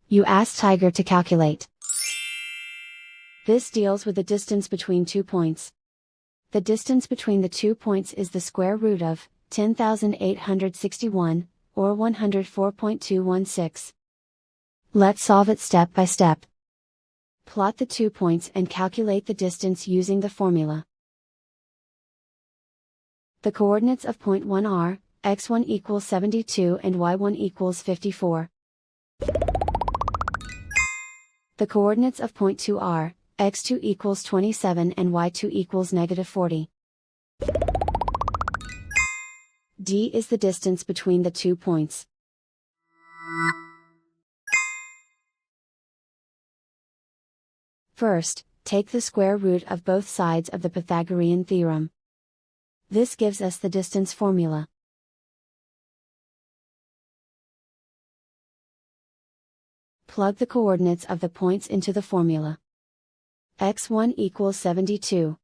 You ask Tiger to calculate. This deals with the distance between 2 points. The distance between the 2 points is the square root of 10,861, or 104.216. Let's solve it step by step. Plot the 2 points and calculate the distance using the formula. The coordinates of point 1 are, x1 equals 72 and y1 equals 54. The coordinates of point 2 are, x2 equals 27 and y2 equals -40. D is the distance between the 2 points. First, take the square root of both sides of the Pythagorean theorem. This gives us the distance formula. Plug the coordinates of the points into the formula. x1 equals 72.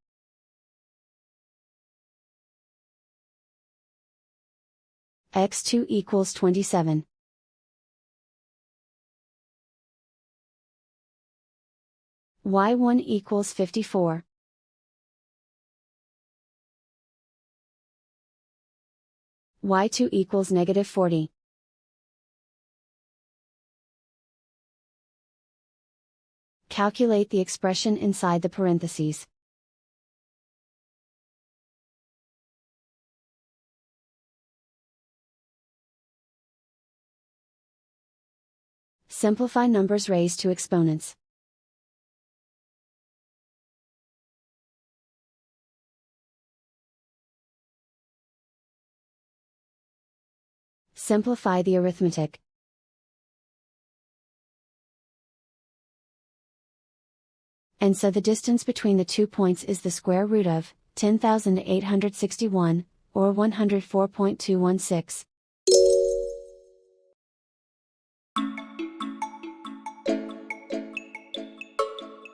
x2 equals 27. y1 equals 54. y2 equals -40. Calculate the expression inside the parentheses. Simplify numbers raised to exponents. Simplify the arithmetic. And so the distance between the 2 points is the square root of 10,861, or 104.216.